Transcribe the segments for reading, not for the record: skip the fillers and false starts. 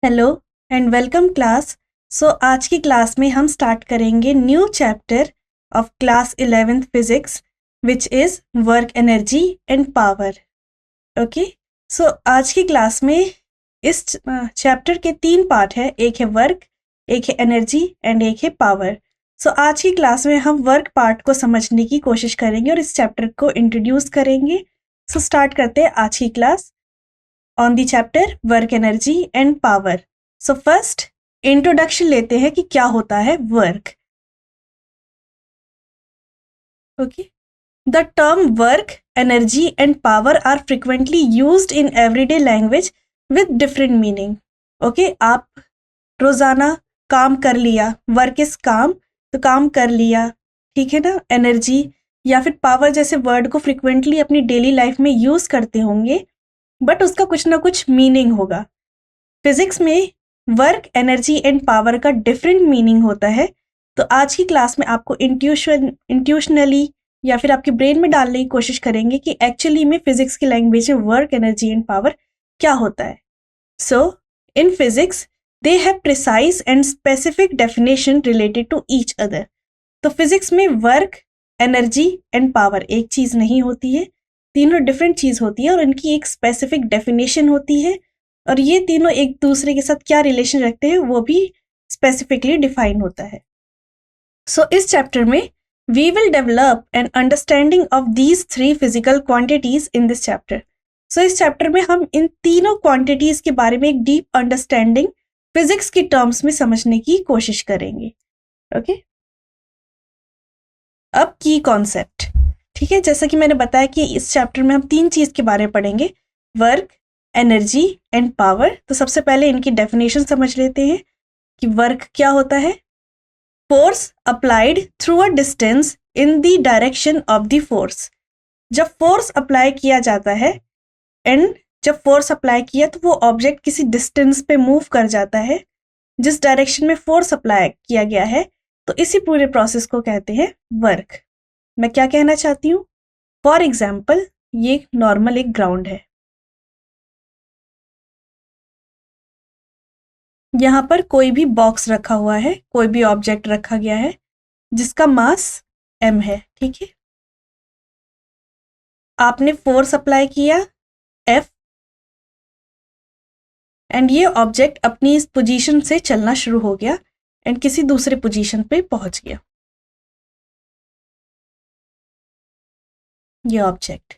Hello and welcome class. आज की class में हम स्टार्ट करेंगे new chapter of class 11th physics which is work energy and power. Okay, आज की क्लास में इस चैप्टर के 3 पार्ट है। एक है वर्क, एक है एनर्जी एंड एक है पावर। आज की क्लास में हम वर्क पार्ट को समझने की कोशिश करेंगे और इस चैप्टर को इंट्रोड्यूस करेंगे। स्टार्ट करते हैं आज की class on the chapter work energy and power. First introduction लेते हैं कि क्या होता है work. Okay, the term work energy and power are frequently used in everyday language with different meaning. Okay, आप रोजाना काम कर लिया, वर्क इज काम, तो काम कर लिया, ठीक है ना। एनर्जी या फिर पावर जैसे वर्ड को फ्रिक्वेंटली अपनी डेली लाइफ में यूज करते होंगे, बट उसका कुछ ना कुछ मीनिंग होगा। फिजिक्स में वर्क एनर्जी एंड पावर का डिफरेंट मीनिंग होता है। तो आज की क्लास में आपको इंट्यूशनली या फिर आपके ब्रेन में डालने की कोशिश करेंगे कि एक्चुअली में फिजिक्स की लैंग्वेज में वर्क एनर्जी एंड पावर क्या होता है। In physics they have precise and specific definition related to each other. तो फिजिक्स में वर्क एनर्जी एंड पावर एक चीज नहीं होती है, तीनों डिफरेंट चीज होती है और इनकी एक स्पेसिफिक डेफिनेशन होती है, और ये तीनों एक दूसरे के साथ क्या रिलेशन रखते हैं वो भी स्पेसिफिकली डिफाइन होता है। इस चैप्टर में we will develop an understanding of these 3 physical quantities in this chapter. इस चैप्टर में हम इन तीनों क्वांटिटीज के बारे में एक डीप अंडरस्टैंडिंग फिजिक्स की टर्म्स में समझने की कोशिश करेंगे। ओके, अब की कॉन्सेप्ट, ठीक है। जैसा कि मैंने बताया कि इस चैप्टर में हम 3 चीज के बारे में पढ़ेंगे, वर्क, एनर्जी एंड पावर। तो सबसे पहले इनकी डेफिनेशन समझ लेते हैं कि वर्क क्या होता है। Force applied through a distance in the direction of the force. जब फोर्स अप्लाई किया जाता है एंड जब फोर्स अप्लाई किया तो वो ऑब्जेक्ट किसी डिस्टेंस पे मूव कर जाता है जिस डायरेक्शन में फोर्स अप्लाई किया गया है, तो इसी पूरे प्रोसेस को कहते हैं वर्क। मैं क्या कहना चाहती हूँ, फॉर एग्जाम्पल ये नॉर्मल एक ग्राउंड है, यहाँ पर कोई भी बॉक्स रखा हुआ है, कोई भी ऑब्जेक्ट रखा गया है जिसका मास m है, ठीक है। आपने फोर्स अप्लाई किया F एंड ये ऑब्जेक्ट अपनी इस पोजीशन से चलना शुरू हो गया एंड किसी दूसरे पोजीशन पे पहुंच गया। ये ऑब्जेक्ट,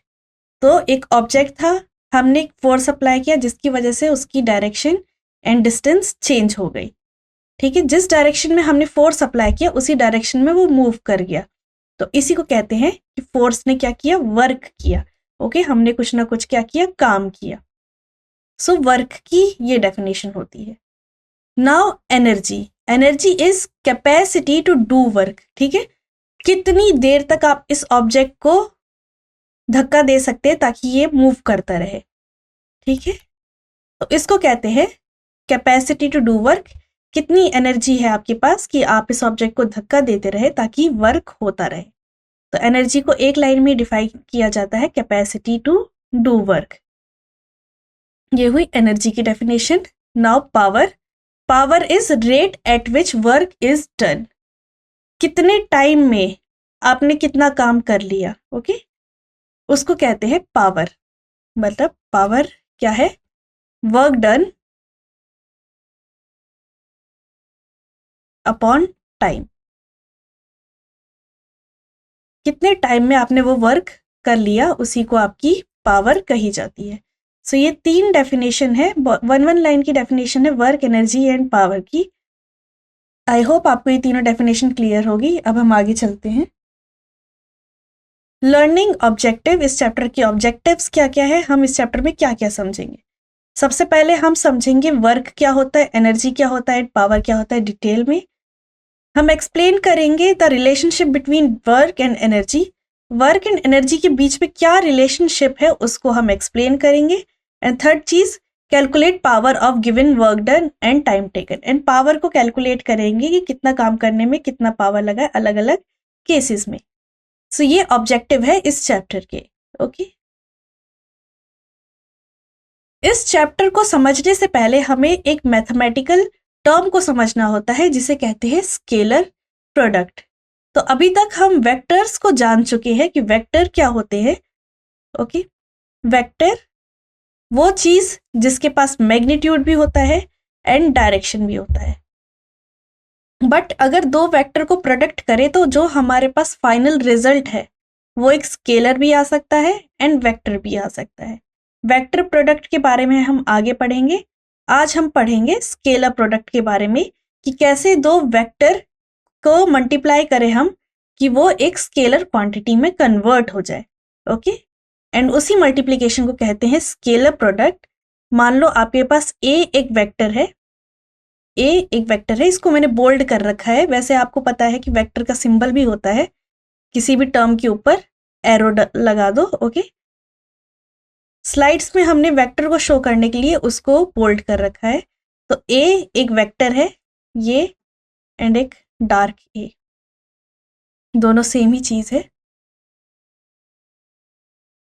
तो एक ऑब्जेक्ट था, हमने फोर्स अप्लाई किया जिसकी वजह से उसकी डायरेक्शन एंड डिस्टेंस चेंज हो गई, ठीक है। जिस डायरेक्शन में हमने फोर्स अप्लाई किया उसी डायरेक्शन में वो मूव कर गया, तो इसी को कहते हैं कि फोर्स ने क्या किया, वर्क किया। ओके, हमने कुछ ना कुछ क्या किया, काम किया। वर्क की ये डेफिनेशन होती है। Now energy, energy is capacity to do work, ठीक है। कितनी देर तक आप इस ऑब्जेक्ट को धक्का दे सकते हैं ताकि ये मूव करता रहे, ठीक है। तो इसको कहते हैं कैपेसिटी टू डू वर्क। कितनी एनर्जी है आपके पास कि आप इस ऑब्जेक्ट को धक्का देते रहे ताकि वर्क होता रहे। तो एनर्जी को एक लाइन में डिफाइन किया जाता है, कैपेसिटी टू डू वर्क। ये हुई एनर्जी की definition. Now power, power is rate at which work is done. कितने टाइम में आपने कितना काम कर लिया, ओके, उसको कहते हैं पावर। मतलब पावर क्या है, वर्क डन अपॉन टाइम। कितने टाइम में आपने वो वर्क कर लिया उसी को आपकी पावर कही जाती है। ये 3 डेफिनेशन है, वन लाइन की डेफिनेशन है वर्क, एनर्जी एंड पावर की। आई होप आपको ये तीनों डेफिनेशन क्लियर होगी। अब हम आगे चलते हैं। लर्निंग ऑब्जेक्टिव, इस चैप्टर के ऑब्जेक्टिव्स क्या क्या है, हम इस चैप्टर में क्या क्या समझेंगे। सबसे पहले हम समझेंगे वर्क क्या होता है, एनर्जी क्या होता है, पावर क्या होता है, डिटेल में हम एक्सप्लेन करेंगे the relationship between work and energy. Work and energy के बीच में क्या रिलेशनशिप है उसको हम एक्सप्लेन करेंगे। एंड थर्ड चीज, calculate power of given work done and time taken. And power को कैलकुलेट करेंगे कि कितना काम करने में कितना पावर लगा है अलग अलग केसेस में। ये ऑब्जेक्टिव है इस चैप्टर के। ओके, इस चैप्टर को समझने से पहले हमें एक मैथमेटिकल टर्म को समझना होता है जिसे कहते हैं स्केलर प्रोडक्ट। तो अभी तक हम वेक्टर्स को जान चुके हैं कि वेक्टर क्या होते हैं। ओके, वेक्टर वो चीज जिसके पास मैग्नीट्यूड भी होता है एंड डायरेक्शन भी होता है। बट अगर दो वेक्टर को प्रोडक्ट करें तो जो हमारे पास फाइनल रिजल्ट है वो एक स्केलर भी आ सकता है एंड वेक्टर भी आ सकता है। वेक्टर प्रोडक्ट के बारे में हम आगे पढ़ेंगे। आज हम पढ़ेंगे स्केलर प्रोडक्ट के बारे में कि कैसे दो वेक्टर को मल्टीप्लाई करें हम कि वो एक स्केलर क्वांटिटी में कन्वर्ट हो जाए। ओके, एंड उसी मल्टीप्लिकेशन को कहते हैं स्केलर प्रोडक्ट। मान लो आपके पास ए एक वेक्टर है, ए एक वेक्टर है, इसको मैंने बोल्ड कर रखा है। वैसे आपको पता है कि वेक्टर का सिंबल भी होता है, किसी भी टर्म के ऊपर एरो लगा दो। ओके, स्लाइड्स में हमने वेक्टर को शो करने के लिए उसको बोल्ड कर रखा है। तो ए एक वेक्टर है, ये एंड एक डार्क ए, दोनों सेम ही चीज है।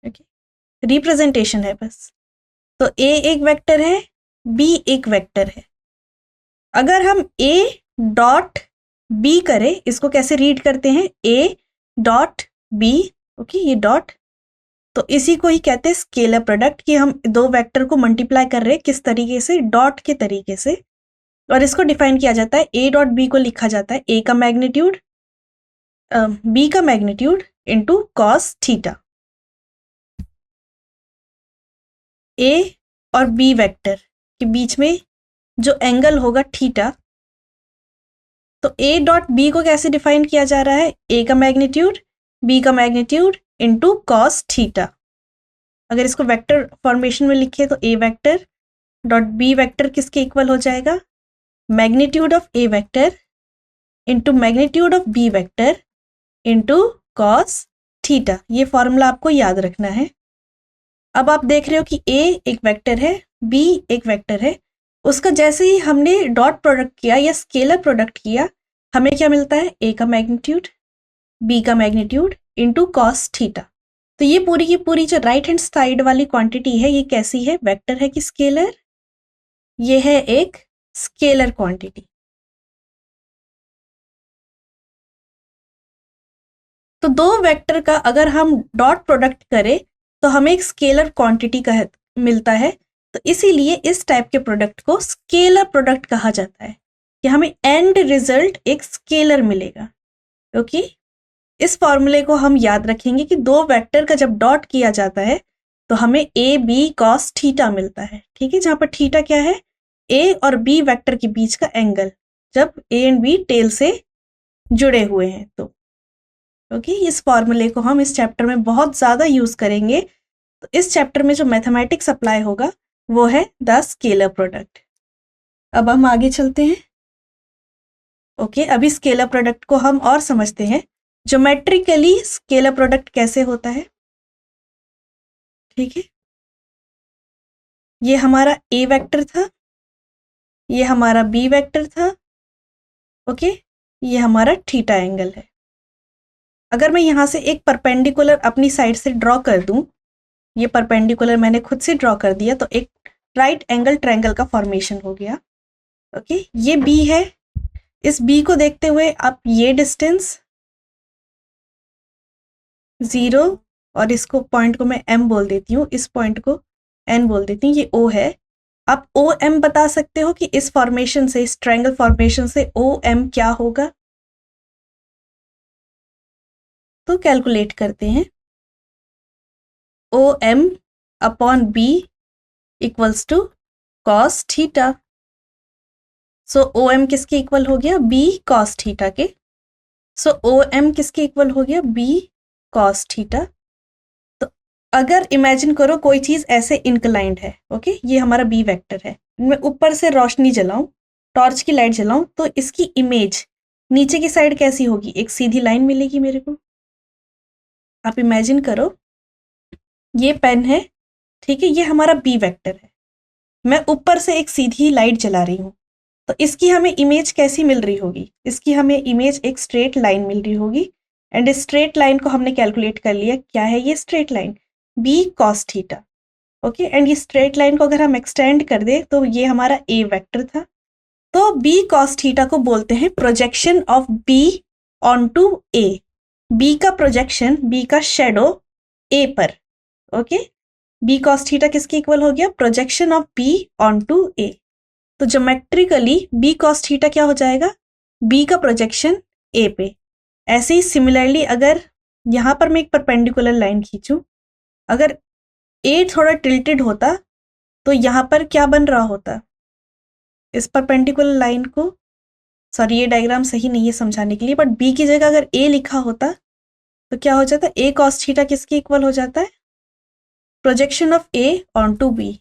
ओके, रिप्रेजेंटेशन है बस। तो ए एक वेक्टर है, बी एक वेक्टर है। अगर हम ए डॉट बी करें, इसको कैसे रीड करते हैं, ए डॉट बी। ओके, ये डॉट, तो इसी को ही कहते हैं स्केलर प्रोडक्ट कि हम दो वेक्टर को मल्टीप्लाई कर रहे हैं किस तरीके से, डॉट के तरीके से। और इसको डिफाइन किया जाता है, ए डॉट बी को लिखा जाता है ए का मैग्नीट्यूड बी का मैग्नीट्यूड इनटू कॉस थीटा। ए और बी वेक्टर के बीच में जो एंगल होगा थीटा, तो ए डॉट बी को कैसे डिफाइन किया जा रहा है, ए का मैग्नीट्यूड बी का मैग्नीट्यूड इनटू कॉस थीटा। अगर इसको वेक्टर फॉर्मेशन में लिखे तो A vector dot B vector किसके इक्वल हो जाएगा, magnitude of A vector into magnitude of B vector into cos theta. ये फॉर्मूला आपको याद रखना है। अब आप देख रहे हो कि ए एक वेक्टर है, बी एक वेक्टर है, उसका जैसे ही हमने डॉट प्रोडक्ट किया या स्केलर प्रोडक्ट किया, हमें क्या मिलता है, ए का मैग्नीट्यूड बी का मैग्नीट्यूड इनटू कॉस थीटा। तो ये पूरी की पूरी जो राइट हैंड साइड वाली क्वांटिटी है, ये कैसी है, वेक्टर है कि स्केलर, ये है एक स्केलर क्वांटिटी। तो दो वेक्टर का अगर हम डॉट प्रोडक्ट करें तो हमें एक स्केलर क्वांटिटी का मिलता है। तो इसीलिए इस टाइप के प्रोडक्ट को स्केलर प्रोडक्ट कहा जाता है कि हमें एंड रिजल्ट एक स्केलर मिलेगा। क्योंकि इस फॉर्मूले को हम याद रखेंगे कि दो वेक्टर का जब डॉट किया जाता है तो हमें ए बी कॉस थीटा मिलता है। ठीक है, जहां पर थीटा क्या है, ए और बी वेक्टर के बीच का एंगल जब ए एंड बी टेल से जुड़े हुए हैं। तो ओके, इस फॉर्मूले को हम इस चैप्टर में बहुत ज़्यादा यूज़ करेंगे। तो इस चैप्टर में जो मैथमेटिक्स अप्लाई होगा वो है द स्केलर प्रोडक्ट। अब हम आगे चलते हैं। ओके, अभी स्केलर प्रोडक्ट को हम और समझते हैं। ज्योमेट्रिकली स्केलर प्रोडक्ट कैसे होता है। ठीक है, ये हमारा ए वेक्टर था, ये हमारा बी वेक्टर था। ओके, ये हमारा थीटा एंगल है। अगर मैं यहाँ से एक परपेंडिकुलर अपनी साइड से ड्रॉ कर दूं, ये परपेंडिकुलर मैंने खुद से ड्रॉ कर दिया, तो एक राइट एंगल ट्रायंगल का फॉर्मेशन हो गया। ओके, ये बी है, इस बी को देखते हुए आप ये डिस्टेंस 0 और इसको पॉइंट को मैं एम बोल देती हूँ, इस पॉइंट को एन बोल देती हूँ, ये ओ है। आप ओ एम बता सकते हो कि इस फॉर्मेशन से, इस ट्रायंगल फॉर्मेशन से ओ एम क्या होगा। तो कैलकुलेट करते हैं, O M upon B equals to cos theta. So O M किसके इक्वल हो गया, बी कॉस थीटा के। सो ओ एम किसके इक्वल हो गया, बी कॉस थीटा। तो अगर इमेजिन करो कोई चीज ऐसे इंक्लाइंड है, ओके, ये हमारा बी वेक्टर है, मैं ऊपर से रोशनी जलाऊं, टॉर्च की लाइट जलाऊं, तो इसकी इमेज नीचे की साइड कैसी होगी, एक सीधी लाइन मिलेगी मेरे को। आप इमेजिन करो, ये पेन है, ठीक है, ये हमारा बी वेक्टर है, मैं ऊपर से एक सीधी लाइट जला रही हूँ, तो इसकी हमें इमेज कैसी मिल रही होगी, इसकी हमें इमेज एक स्ट्रेट लाइन मिल रही होगी। एंड स्ट्रेट लाइन को हमने कैलकुलेट कर लिया, क्या है ये straight line, B cos theta. Okay, and ये स्ट्रेट लाइन को अगर हम एक्सटेंड कर दें तो ये हमारा ए वेक्टर था। तो बी कॉस थीटा को बोलते हैं projection of B on to A. B का प्रोजेक्शन, बी का शेडो ए पर। ओके, बी कॉस थीटा किसके इक्वल हो गया? Projection of B on to A. तो ज्योमेट्रिकली बी कॉस थीटा क्या हो जाएगा? बी का प्रोजेक्शन ए पे। ऐसे ही सिमिलरली अगर यहाँ पर मैं एक परपेंडिकुलर लाइन खींचूं, अगर ए थोड़ा टिल्टेड होता तो यहाँ पर क्या बन रहा होता? इस परपेंडिकुलर लाइन को, सॉरी ये डायग्राम सही नहीं है समझाने के लिए, बट बी की जगह अगर ए लिखा होता तो क्या हो जाता? ए कॉस थीटा किसके इक्वल हो जाता है? Projection of A on to B.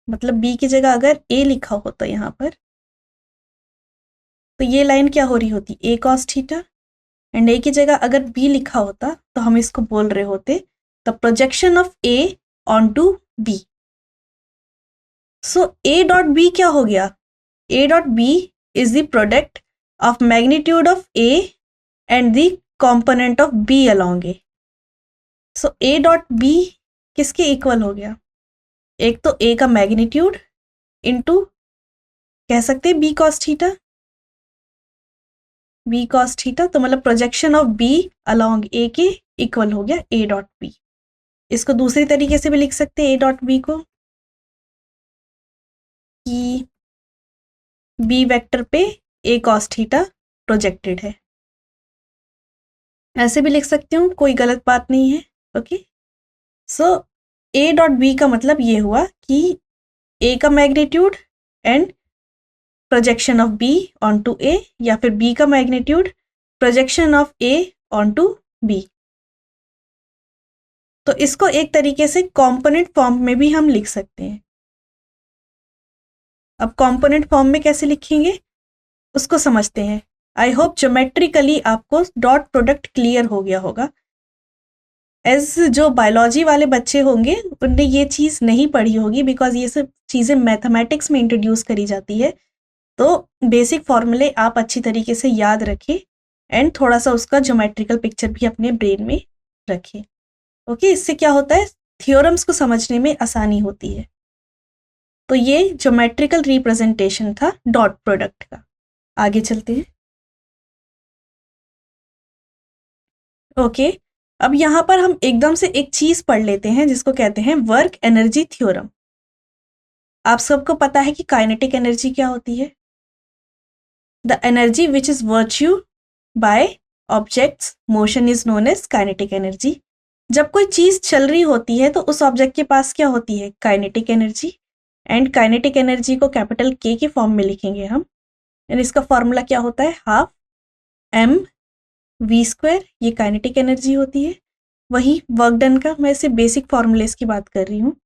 मतलब बी की जगह अगर ए लिखा होता यहाँ पर तो ये लाइन क्या हो रही होती? ए कॉस थीटा। एंड ए की जगह अगर बी लिखा होता तो हम इसको बोल रहे होते the projection of A on to B. So A dot B क्या हो गया? A dot B is the product of magnitude of A and the component of B along A. So A dot B किसके equal हो गया? एक तो ए का magnitude into कह सकते हैं B cos theta. B cos theta तो मतलब projection of B along A के इक्वल हो गया ए डॉट बी। इसको दूसरी तरीके से भी लिख सकते हैं ए डॉट बी को कि बी वेक्टर पे ए कॉस थीटा प्रोजेक्टेड है। ऐसे भी लिख सकती हूँ, कोई गलत बात नहीं है। Okay, so A dot B का मतलब ये हुआ कि ए का magnitude and projection of B on to A, या फिर बी का magnitude projection of A on to B. तो इसको एक तरीके से कॉम्पोनेंट फॉर्म में भी हम लिख सकते हैं। अब कॉम्पोनेंट फॉर्म में कैसे लिखेंगे उसको समझते हैं। आई होप ज्योमेट्रिकली आपको डॉट प्रोडक्ट क्लियर हो गया होगा। एज जो बायोलॉजी वाले बच्चे होंगे उनने ये चीज़ नहीं पढ़ी होगी, बिकॉज ये सब चीज़ें मैथमेटिक्स में इंट्रोड्यूस करी जाती है। तो बेसिक फॉर्मूले आप अच्छी तरीके से याद रखें एंड थोड़ा सा उसका ज्योमेट्रिकल पिक्चर भी अपने ब्रेन में रखें। ओके, इससे क्या होता है? थ्योरम्स को समझने में आसानी होती है। तो ये ज्योमेट्रिकल रिप्रेजेंटेशन था डॉट प्रोडक्ट का। आगे चलते हैं। ओके, अब यहाँ पर हम एकदम से एक चीज पढ़ लेते हैं जिसको कहते हैं वर्क एनर्जी थ्योरम। आप सबको पता है कि काइनेटिक एनर्जी क्या होती है? The energy which is virtue by objects motion is known as kinetic energy. जब कोई चीज चल रही होती है तो उस ऑब्जेक्ट के पास क्या होती है? Kinetic energy. And kinetic energy को कैपिटल के के फॉर्म में लिखेंगे हम। एंड इसका फॉर्मूला क्या होता है? Half M V square. ये काइनेटिक एनर्जी होती है। वही वर्क डन का मैं सिर्फ बेसिक फॉर्मूलेस की बात कर रही हूँ।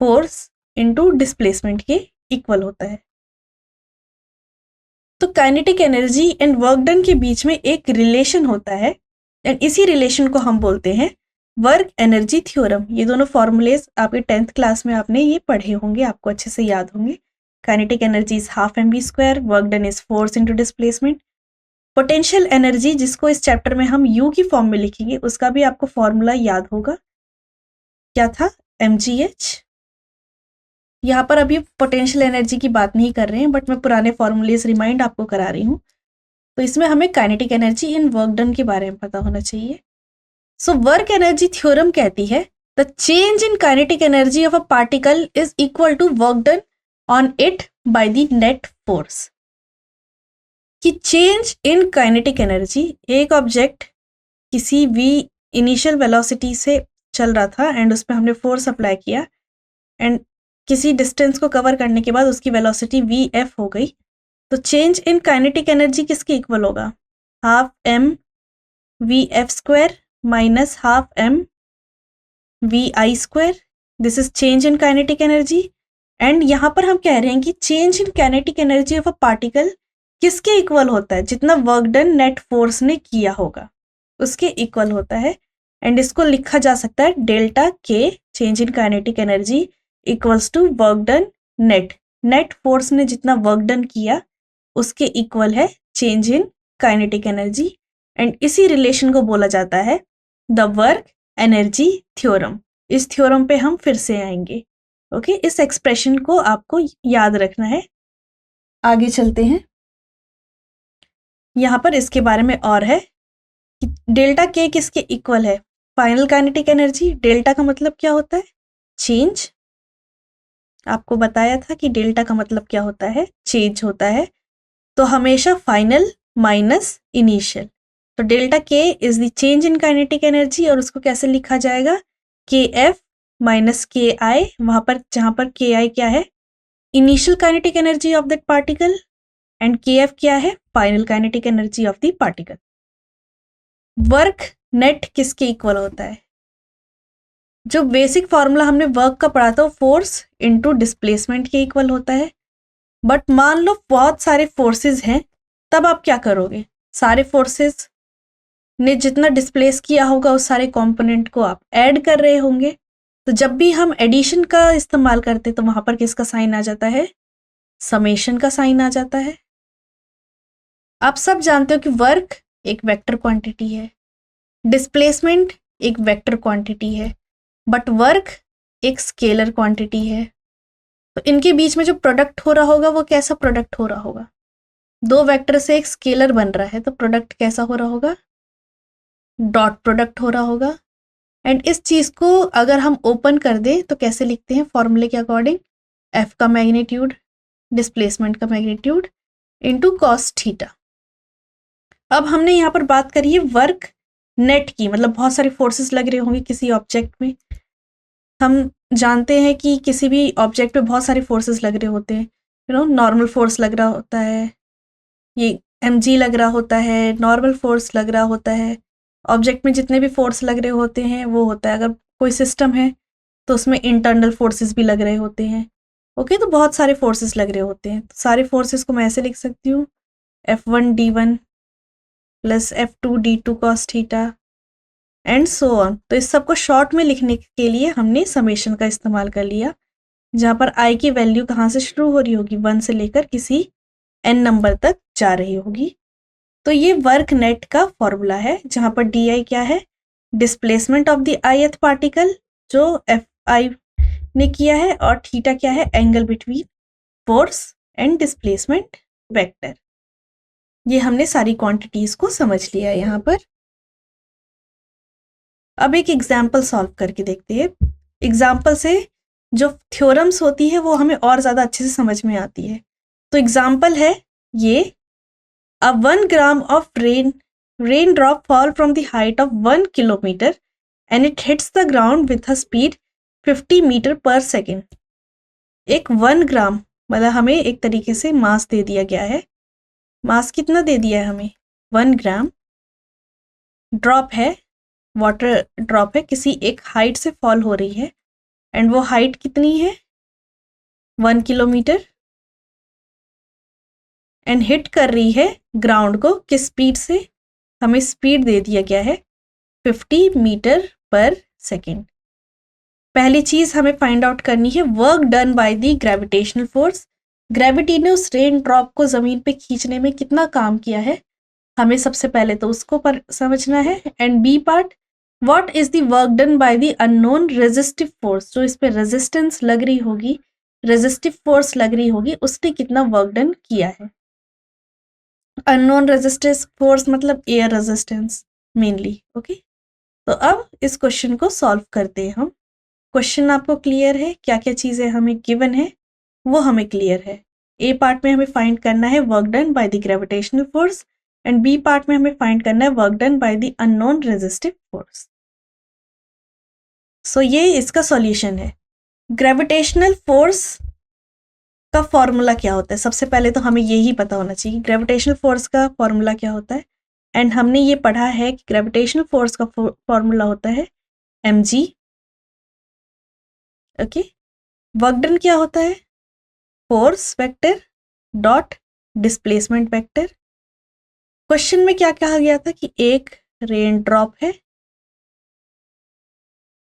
फोर्स इनटू डिस्प्लेसमेंट के इक्वल होता है। तो kinetic energy and work done के बीच में एक रिलेशन होता है एंड इसी रिलेशन को हम बोलते हैं वर्क एनर्जी थ्योरम। ये दोनों फॉर्मूलेस आपके 10th क्लास में आपने ये पढ़े होंगे, आपको अच्छे से याद होंगे। Kinetic energy is half M V square, work done is force into displacement. Potential energy जिसको इस चैप्टर में हम यू की फॉर्म में लिखेंगे उसका भी आपको फॉर्मूला याद होगा, क्या था? mgh। यहाँ पर अभी पोटेंशियल एनर्जी की बात नहीं कर रहे हैं, बट मैं पुराने फॉर्मूलेस रिमाइंड आपको करा रही हूँ। तो इसमें हमें kinetic energy in work done के बारे में पता होना चाहिए। सो वर्क एनर्जी थ्योरम कहती है the change in kinetic energy of a particle is equal to work done on it by the net force. कि चेंज इन काइनेटिक एनर्जी, एक ऑब्जेक्ट किसी भी इनिशियल वेलोसिटी से चल रहा था एंड उस पर हमने फोर्स अप्लाई किया एंड किसी डिस्टेंस को कवर करने के बाद उसकी वेलोसिटी वी एफ हो गई, तो चेंज इन काइनेटिक एनर्जी किसके इक्वल होगा? Half M V F square minus half M V I square. This is change in kinetic energy. And यहाँ पर हम कह रहे हैं कि change in kinetic energy of a particle किसके इक्वल होता है? जितना वर्क डन नेट फोर्स ने किया होगा उसके इक्वल होता है। एंड इसको लिखा जा सकता है delta K, change in kinetic energy equals to work done net. Net force ने जितना वर्क डन किया उसके इक्वल है change in kinetic energy. And इसी रिलेशन को बोला जाता है द वर्क एनर्जी थ्योरम। इस थ्योरम पे हम फिर से आएंगे। ओके, इस एक्सप्रेशन को आपको याद रखना है। आगे चलते हैं। यहाँ पर इसके बारे में और है कि डेल्टा के किसके इक्वल है? Final kinetic energy. डेल्टा का मतलब क्या होता है? चेंज। आपको बताया था कि डेल्टा का मतलब क्या होता है? चेंज होता है। तो हमेशा फाइनल माइनस इनिशियल। तो डेल्टा के is the change in kinetic energy, और उसको कैसे लिखा जाएगा? के एफ माइनस के आई, वहां पर जहां पर के आई क्या है? Initial kinetic energy of that particle, and के एफ क्या है? Final kinetic energy of the particle. Work net किसके इक्वल होता है? जो बेसिक फॉर्मूला हमने वर्क का पढ़ा था वो फोर्स इनटू डिस्प्लेसमेंट के इक्वल होता है। बट मान लो बहुत सारे फोर्सेस हैं, तब आप क्या करोगे? सारे फोर्सेस ने जितना डिस्प्लेस किया होगा उस सारे कंपोनेंट को आप ऐड कर रहे होंगे। तो जब भी हम एडिशन का इस्तेमाल करते तो वहां पर किसका साइन आ जाता है? समेशन का साइन आ जाता है। आप सब जानते हो कि वर्क एक वेक्टर क्वांटिटी है, डिस्प्लेसमेंट एक वेक्टर क्वांटिटी है, बट वर्क एक स्केलर क्वांटिटी है। तो इनके बीच में जो प्रोडक्ट हो रहा होगा वो कैसा प्रोडक्ट हो रहा होगा? दो वेक्टर से एक स्केलर बन रहा है तो प्रोडक्ट कैसा हो रहा होगा? डॉट प्रोडक्ट हो रहा होगा। एंड इस चीज को अगर हम ओपन कर दें तो कैसे लिखते हैं फॉर्मूले के अकॉर्डिंग? एफ का मैग्नीट्यूड डिस्प्लेसमेंट का मैग्नीट्यूड इनटू कॉस थीटा। अब हमने यहाँ पर बात करी है वर्क नेट की, मतलब बहुत सारे फोर्सेस लग रहे होंगे किसी ऑब्जेक्ट में। हम जानते हैं कि किसी भी ऑब्जेक्ट पे बहुत सारे फोर्सेस लग रहे होते हैं। नॉर्मल फोर्स लग रहा होता है, ये mg लग रहा होता है, नॉर्मल फोर्स लग रहा होता है। ऑब्जेक्ट में जितने भी फोर्स लग रहे होते हैं वो होता है। अगर कोई सिस्टम है तो उसमें इंटरनल फोर्सेस भी लग रहे होते हैं। ओके, तो बहुत सारे फोर्सेस लग रहे होते हैं। तो सारे फोर्सेस को मैं ऐसे लिख सकती हूँ, F1 D1 plus F2 D2 cos theta and so on. तो इस सबको शॉर्ट में लिखने के लिए हमने समेशन का इस्तेमाल कर लिया, जहाँ पर आई की वैल्यू कहाँ से शुरू हो रही होगी? 1 से लेकर किसी n नंबर तक जा रही होगी। तो ये वर्क नेट का फॉर्मूला है, जहाँ पर डी आई क्या है? Displacement of the ith particle जो एफ आई ने किया है, और थीटा क्या है? Angle between force and displacement vector. ये हमने सारी क्वांटिटीज को समझ लिया है यहाँ पर। अब एक एग्जाम्पल सॉल्व करके देखते हैं। एग्जाम्पल से जो थ्योरम्स होती है वो हमें और ज़्यादा अच्छे से समझ में आती है। तो एग्जाम्पल है ये, a 1 gram of raindrop fall from the height of 1 kilometer and it hits the ground with a speed 50 metre पर सेकेंड। एक 1 ग्राम मतलब हमें एक तरीके से मास दे दिया गया है। मास कितना दे दिया है हमें? 1 ग्राम। ड्रॉप है, वाटर ड्रॉप है, किसी एक हाइट से फॉल हो रही है, एंड वो हाइट कितनी है? 1 किलोमीटर, एंड हिट कर रही है ग्राउंड को किस स्पीड से? हमें स्पीड दे दिया गया है 50 मीटर पर सेकेंड। पहली चीज हमें फाइंड आउट करनी है work done by the gravitational force. Gravity ने उस रेन ड्रॉप को जमीन पे खींचने में कितना काम किया है, हमें सबसे पहले तो उसको पर समझना है। And B part, what is the work done by the unknown resistive force. जो इस पे रेजिस्टेंस लग रही होगी, रेजिस्टिव फोर्स लग रही होगी, उसने कितना वर्क डन किया है। अननोन रेजिस्टेंस फोर्स मतलब एयर रेजिस्टेंस मेनली। ओके, तो अब इस क्वेश्चन को सॉल्व करते हैं हम। क्वेश्चन आपको क्लियर है? क्या क्या चीज़ें हमें गिवन है वो हमें क्लियर है। ए पार्ट में हमें फाइंड करना है work done by the gravitational force, and B part में हमें फाइंड करना है work done by the unknown resistive force. So ये इसका सॉल्यूशन है। ग्रेविटेशनल फोर्स का फॉर्मूला क्या होता है? सबसे पहले तो हमें यही पता होना चाहिए ग्रेविटेशनल फोर्स का फॉर्मूला क्या होता है। एंड हमने ये पढ़ा है कि ग्रेविटेशनल फोर्स का फॉर्मूला होता है mg। ओके, वर्क डन क्या होता है? Force vector dot displacement vector. Question में क्या कहा गया था कि एक रेन ड्रॉप है,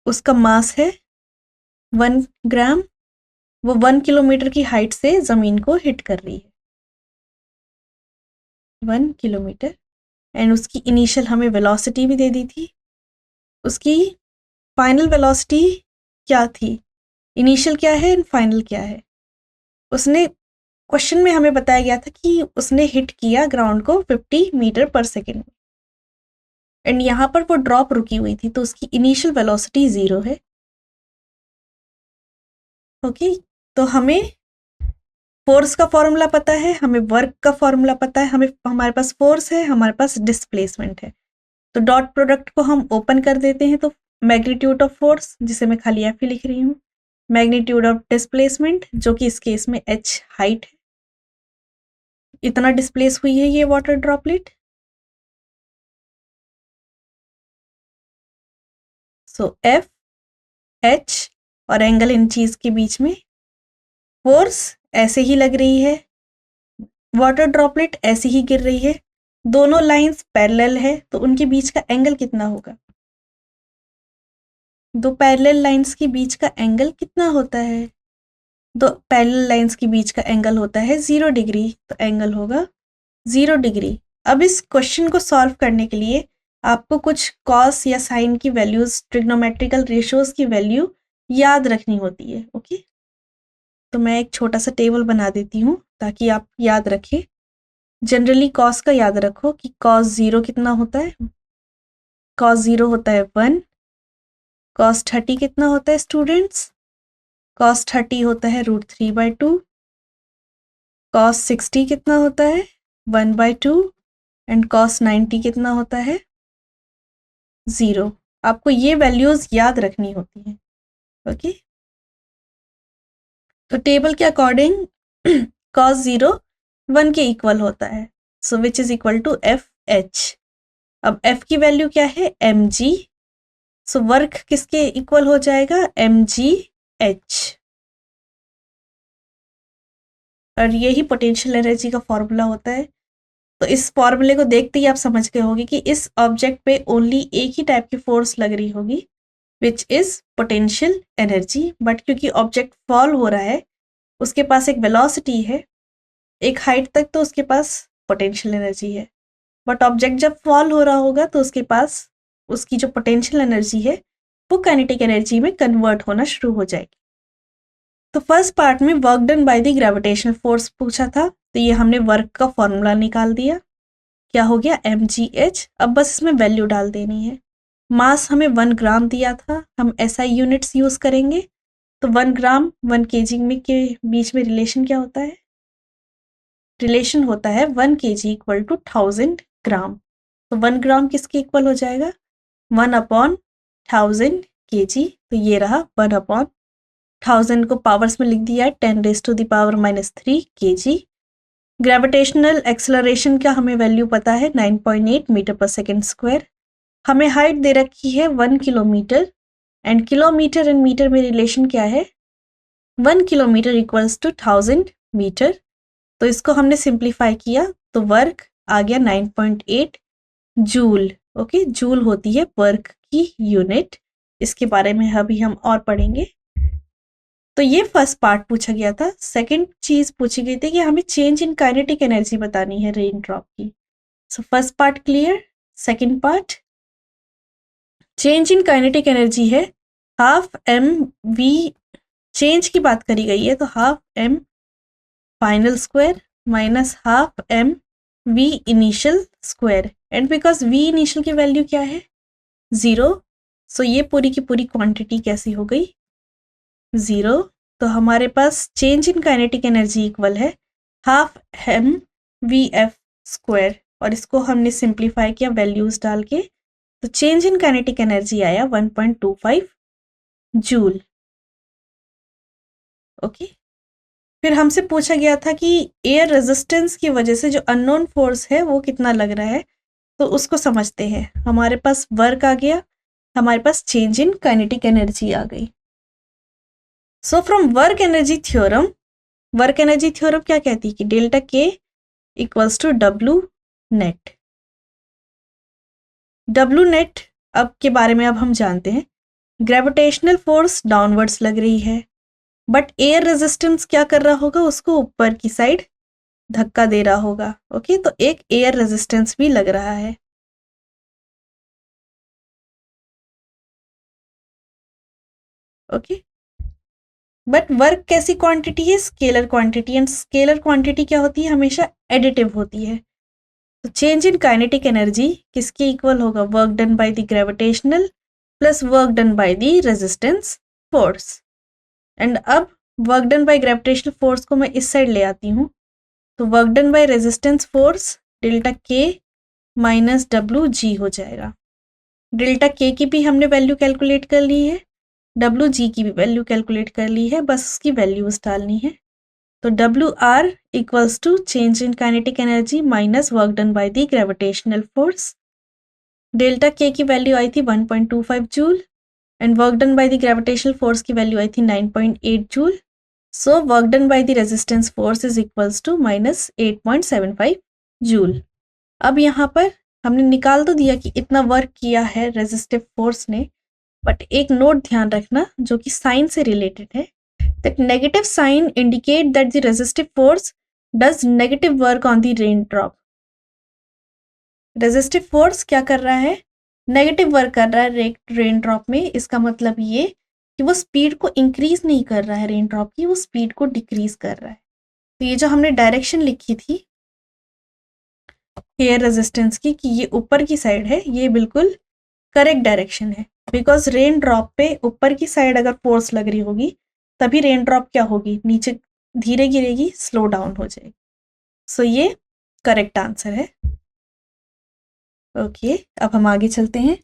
उसका मास है 1 ग्राम, वो 1 किलोमीटर की हाइट से जमीन को हिट कर रही है, 1 किलोमीटर। एंड उसकी इनिशियल हमें वेलोसिटी भी दे दी थी। उसकी फाइनल वेलोसिटी क्या थी? इनिशियल क्या है एंड फाइनल क्या है। उसने क्वेश्चन में हमें बताया गया था कि उसने हिट किया ग्राउंड को 50 मीटर पर सेकेंड एंड यहाँ पर वो ड्रॉप रुकी हुई थी, तो उसकी इनिशियल वेलोसिटी 0 है। ओके, तो हमें फोर्स का फॉर्मूला पता है, हमें वर्क का फॉर्मूला पता है, हमें हमारे पास फोर्स है, हमारे पास डिस्प्लेसमेंट है। तो डॉट प्रोडक्ट को हम ओपन कर देते हैं, तो मैग्नीट्यूड ऑफ फोर्स, जिसे मैं खाली एफ ही लिख रही हूँ, मैग्नीट्यूड ऑफ डिस्प्लेसमेंट, जो कि इस केस में h हाइट है, इतना डिस्प्लेस हुई है ये वाटर ड्रॉपलेट। सो एफ, h और एंगल इन चीज के बीच में, फोर्स ऐसे ही लग रही है, वाटर ड्रॉपलेट ऐसे ही गिर रही है, दोनों लाइंस पैरेलल है, तो उनके बीच का एंगल कितना होगा। दो पैरेलल लाइंस के बीच का एंगल कितना होता है, दो पैरेलल लाइंस के बीच का एंगल होता है 0 डिग्री, तो एंगल होगा 0 डिग्री। अब इस क्वेश्चन को सॉल्व करने के लिए आपको कुछ कॉस या साइन की वैल्यूज, ट्रिग्नोमेट्रिकल रेशियोज की वैल्यू याद रखनी होती है। ओके, तो मैं एक छोटा सा टेबल बना देती हूँ ताकि आप याद रखें। जनरली कॉस का याद रखो कि कॉस 0 कितना होता है, कॉस 0 होता है 1। कॉस 30 कितना होता है स्टूडेंट्स, कॉस 30 होता है √3/2। कॉस 60 कितना होता है 1/2 एंड कॉस 90 कितना होता है 0। आपको ये वैल्यूज याद रखनी होती हैं। ओके, तो टेबल के अकॉर्डिंग कॉस 0 1 के इक्वल होता है, so which is equal to F H. अब एफ की वैल्यू क्या है mg, सो वर्क किसके इक्वल हो जाएगा mgh, और यही पोटेंशियल एनर्जी का फॉर्मूला होता है। तो इस फॉर्मूले को देखते ही आप समझ गए होंगे कि इस ऑब्जेक्ट पे ओनली एक ही टाइप की फोर्स लग रही होगी, which is potential energy. But क्योंकि ऑब्जेक्ट फॉल हो रहा है, उसके पास एक वेलोसिटी है, एक हाइट तक तो उसके पास पोटेंशियल एनर्जी है, बट ऑब्जेक्ट जब फॉल हो रहा होगा तो उसके पास उसकी जो पोटेंशियल एनर्जी है वो काइनेटिक एनर्जी में कन्वर्ट होना शुरू हो जाएगी। तो फर्स्ट पार्ट में work done by the gravitational force पूछा था, तो ये हमने वर्क का फॉर्मूला निकाल दिया, क्या हो गया mgh। अब बस इसमें वैल्यू डाल देनी है। मास हमें 1 ग्राम दिया था, हम SI यूनिट्स यूज करेंगे, तो 1 ग्राम 1 kg में के बीच में रिलेशन क्या होता है, रिलेशन होता है 1 kg इक्वल टू 1000 ग्राम। तो 1 ग्राम किसके इक्वल हो जाएगा 1/1000 kg, तो ये रहा 1/1000 को पावर्स में लिख दिया है 10⁻³ kg। ग्रेविटेशनल एक्सेलरेशन का हमें वैल्यू पता है 9.8 मीटर पर सेकेंड स्क्वायर। हमें हाइट दे रखी है 1 kilometre and kilometre and metre में रिलेशन क्या है 1 किलोमीटर इक्वल्स टू 1000 मीटर। तो इसको हमने सिंप्लीफाई किया तो वर्क आ गया 9.8 जूल। ओके, जूल होती है वर्क की यूनिट, इसके बारे में अभी हम और पढ़ेंगे। तो ये फर्स्ट पार्ट पूछा गया था। सेकंड चीज पूछी गई थी कि हमें चेंज इन काइनेटिक एनर्जी बतानी है रेन ड्रॉप की। So first part clear. Second part, change in kinetic energy है ½ m v, चेंज की बात करी गई है तो ½ m final square minus ½ m v initial square, and because v initial की वैल्यू क्या है 0, सो ये पूरी की पूरी क्वांटिटी कैसी हो गई 0। तो हमारे पास change in kinetic energy equal है ½ mvf स्क्वायर, और इसको हमने सिंप्लीफाई किया वैल्यूज डाल के, तो चेंज इन काइनेटिक एनर्जी आया 1.25 जूल। ओके, फिर हमसे पूछा गया था कि एयर रेजिस्टेंस की वजह से जो अननोन फोर्स है वो कितना लग रहा है, तो उसको समझते हैं। हमारे पास वर्क आ गया, हमारे पास चेंज इन काइनेटिक एनर्जी आ गई। So from work energy theorem, work energy theorem क्या कहती है कि delta K equals to W net. W net अब के बारे में अब हम जानते हैं। ग्रेविटेशनल फोर्स डाउनवर्ड्स लग रही है, बट एयर रेजिस्टेंस क्या कर रहा होगा, उसको ऊपर की साइड धक्का दे रहा होगा। ओके, तो एक एयर रेजिस्टेंस भी लग रहा है। ओके, बट वर्क कैसी क्वांटिटी है? Scalar quantity, and scalar quantity क्या होती है? हमेशा एडिटिव होती है। तो चेंज इन काइनेटिक एनर्जी किसके इक्वल होगा? Work done by the gravitational plus work done by the resistance force. And अब work done by gravitational force को मैं इस साइड ले आती हूँ, तो work done by resistance force delta K minus W G हो जाएगा। डेल्टा के की भी हमने वैल्यू कैलकुलेट कर ली है, डब्ल्यू जी की भी वैल्यू कैलकुलेट कर ली है, बस उसकी वैल्यूज डालनी है। तो W R equals to change in kinetic energy minus work done by the gravitational force. Delta K की वैल्यू आई थी 1.25 joule and work done by the gravitational force की वैल्यू आई थी 9.8 joule. So work done by the resistance force is equals to minus 8.75 joule. अब यहाँ पर हमने निकाल तो दिया कि इतना वर्क किया है रेजिस्टिव फोर्स ने, बट एक नोट ध्यान रखना जो कि साइन से रिलेटेड है, that negative sign indicate that the resistive force does negative work on the rain drop. Resistive force क्या कर रहा है? नेगेटिव वर्क कर रहा है रेन ड्रॉप में। इसका मतलब ये कि वो स्पीड को इंक्रीज नहीं कर रहा है रेन ड्रॉप की, वो स्पीड को डिक्रीज कर रहा है। तो ये जो हमने डायरेक्शन लिखी थी एयर रेजिस्टेंस की कि ये ऊपर की साइड है, ये बिल्कुल करेक्ट डायरेक्शन है, बिकॉज रेन ड्रॉप पे ऊपर की साइड अगर फोर्स लग रही होगी तभी रेन ड्रॉप क्या होगी? नीचे धीरे गिरेगी, स्लो डाउन हो जाएगी। सो ये करेक्ट आंसर है। ओके, अब हम आगे चलते हैं।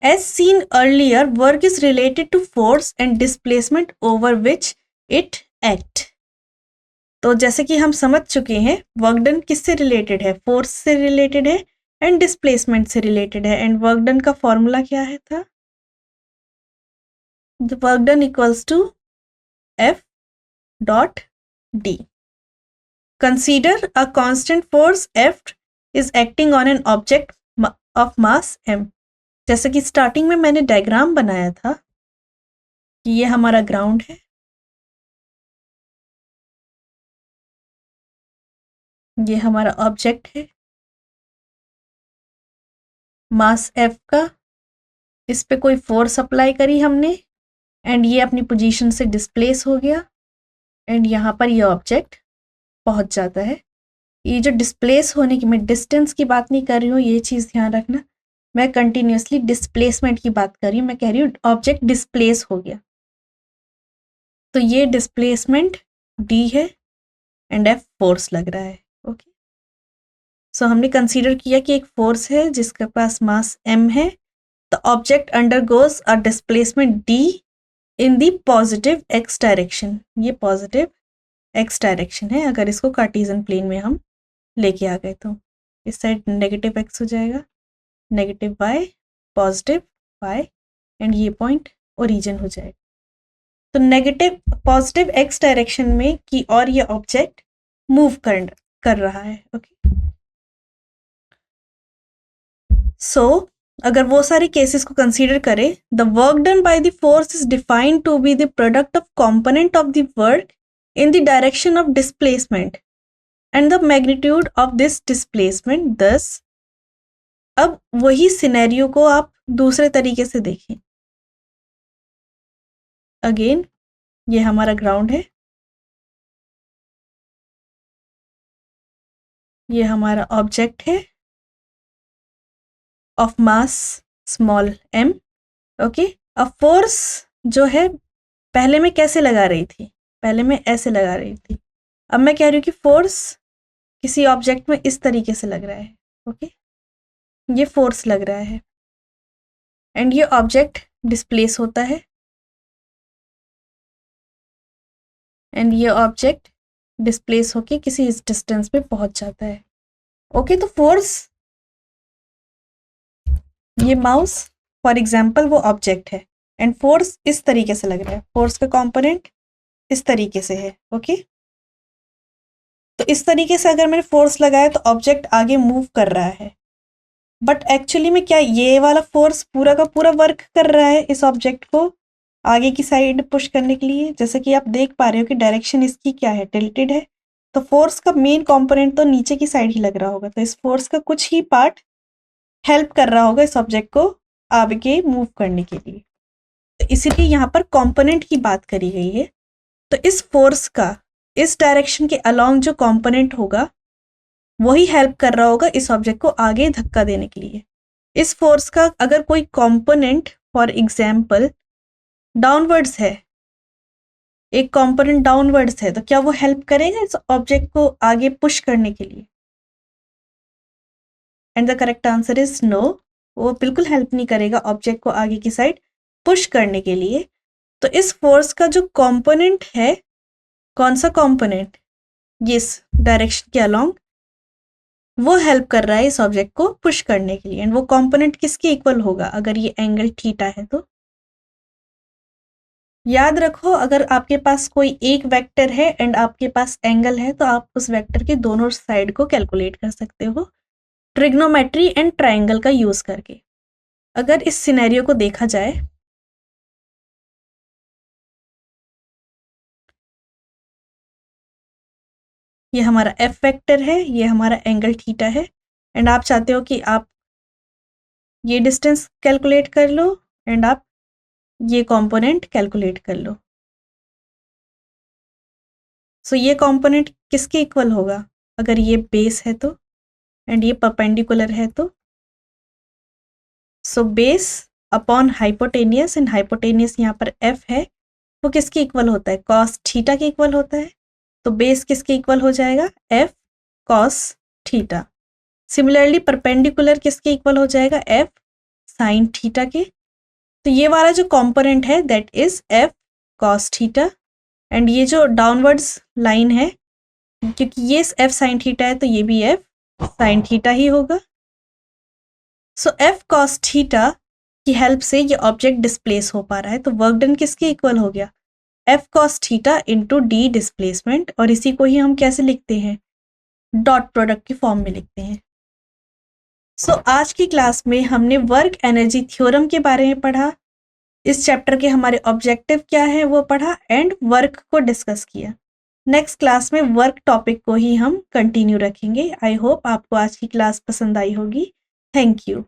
As seen earlier, work is related to force and displacement over which it act. तो जैसे कि हम समझ चुके हैं वर्क डन किससे रिलेटेड है? फोर्स से रिलेटेड है एंड डिस्प्लेसमेंट से रिलेटेड है। एंड वर्क डन का फॉर्मूला क्या है था? The work done equals to F dot D. Consider a constant force F is acting on an object of mass M. जैसे कि स्टार्टिंग में मैंने डायग्राम बनाया था कि ये हमारा ग्राउंड है, ये हमारा ऑब्जेक्ट है मास एफ का, इस पे कोई फोर्स अप्लाई करी हमने एंड ये अपनी पोजीशन से डिस्प्लेस हो गया एंड यहाँ पर ये ऑब्जेक्ट पहुँच जाता है। ये जो डिस्प्लेस होने की, मैं डिस्टेंस की बात नहीं कर रही हूँ, ये चीज़ ध्यान रखना, मैं कंटिन्यूसली डिस्प्लेसमेंट की बात कर रही हूँ। मैं कह रही हूँ ऑब्जेक्ट डिस्प्लेस हो गया, तो ये डिस्प्लेसमेंट डी है एंड एफ फोर्स लग रहा है। ओके, सो हमने कंसीडर किया कि एक फोर्स है जिसके पास मास m है, the object undergoes a displacement d in the positive x direction. ये पॉजिटिव x डायरेक्शन है, अगर इसको कार्टेशियन प्लेन में हम लेके आ गए तो इस साइड नेगेटिव x हो जाएगा, negative y, positive y, and ये पॉइंट ओरिजिन हो जाएगा। तो नेगेटिव पॉजिटिव x डायरेक्शन में की और ये ऑब्जेक्ट मूव कर रहा है। ओके, सो अगर वो सारे केसेस को कंसीडर करें, the work done by the force is defined to be the product of component of the work in the direction of displacement and the magnitude of this displacement. Thus अब वही scenario को आप दूसरे तरीके से देखें। Again ये हमारा ग्राउंड है, ये हमारा ऑब्जेक्ट है of mass small m। Okay, अब फोर्स जो है पहले मैं कैसे लगा रही थी? पहले मैं ऐसे लगा रही थी, अब मैं कह रही हूँ कि फोर्स किसी ऑब्जेक्ट में इस तरीके से लग रहा है। ओके, ये फोर्स लग रहा है एंड ये ऑब्जेक्ट डिस्प्लेस होता है एंड ये ऑब्जेक्ट डिस्प्लेस होके किसी इस डिस्टेंस पे पहुंच जाता है। ओके, तो फोर्स, ये माउस फॉर एग्जांपल वो ऑब्जेक्ट है एंड फोर्स इस तरीके से लग रहा है, फोर्स का कंपोनेंट इस तरीके से है। ओके, तो इस तरीके से अगर मैंने फोर्स लगाया तो ऑब्जेक्ट आगे मूव कर रहा है, बट एक्चुअली में क्या ये वाला फोर्स पूरा का पूरा वर्क कर रहा है इस ऑब्जेक्ट को आगे की साइड पुश करने के लिए? जैसे कि आप देख पा रहे हो कि डायरेक्शन इसकी क्या है, टिल्टेड है, तो फोर्स का मेन कंपोनेंट तो नीचे की साइड ही लग रहा होगा, तो इस फोर्स का कुछ ही पार्ट हेल्प कर रहा होगा इस ऑब्जेक्ट को आगे मूव करने के लिए। तो इसीलिए यहाँ पर कंपोनेंट की बात करी गई है। तो इस फोर्स का इस डायरेक्शन के अलोंग जो कंपोनेंट होगा वही हेल्प कर रहा होगा इस ऑब्जेक्ट को आगे धक्का देने के लिए। इस फोर्स का अगर कोई कंपोनेंट फॉर एग्जाम्पल डाउनवर्ड्स है, एक कंपोनेंट डाउनवर्ड्स है, तो क्या वो हेल्प करेगा इस ऑब्जेक्ट को आगे पुश करने के लिए? And the correct answer is no, वो बिल्कुल हेल्प नहीं करेगा ऑब्जेक्ट को आगे की साइड पुश करने के लिए। तो इस फोर्स का जो कंपोनेंट है, कौन सा कंपोनेंट, इस डायरेक्शन के अलोंग, वो हेल्प कर रहा है इस ऑब्जेक्ट को पुश करने के लिए। एंड वो कंपोनेंट किसके इक्वल होगा अगर ये एंगल थीटा है? तो याद रखो, अगर आपके पास कोई एक वेक्टर है एंड आपके पास एंगल है तो आप उस वेक्टर के दोनों साइड को कैलकुलेट कर सकते हो ट्रिग्नोमेट्री एंड ट्रायंगल का यूज करके। अगर इस सिनेरियो को देखा जाए, ये हमारा एफ वेक्टर है, ये हमारा एंगल थीटा है, एंड आप चाहते हो कि आप ये डिस्टेंस कैलकुलेट कर लो एंड आप ये कंपोनेंट कैलकुलेट कर लो। सो ये कंपोनेंट किसके इक्वल होगा अगर ये बेस है तो, एंड ये परपेंडिकुलर है तो? So base upon hypotenuse, and hypotenuse यहाँ पर एफ है, वो किसके इक्वल होता है? कॉस थीटा के इक्वल होता है। तो बेस किसके इक्वल हो जाएगा? F cos theta. Similarly perpendicular किसके इक्वल हो जाएगा? एफ साइन थीटा के। तो ये वाला जो कंपोनेंट है that is F cos theta, and ये जो डाउनवर्ड्स लाइन है, क्योंकि ये एफ साइन थीटा है तो ये भी एफ साइन थीटा ही होगा। सो एफ कॉस थीटा की हेल्प से ये ऑब्जेक्ट डिस्प्लेस हो पा रहा है। तो वर्क डन किसके इक्वल हो गया? F cos theta into D displacement, और इसी को ही हम कैसे लिखते हैं? डॉट प्रोडक्ट की फॉर्म में लिखते हैं। सो आज की क्लास में हमने वर्क एनर्जी थ्योरम के बारे में पढ़ा, इस चैप्टर के हमारे ऑब्जेक्टिव क्या है वो पढ़ा, एंड वर्क को डिस्कस किया। नेक्स्ट क्लास में वर्क टॉपिक को ही हम कंटिन्यू रखेंगे। आई होप आपको आज की क्लास पसंद आई होगी। Thank you.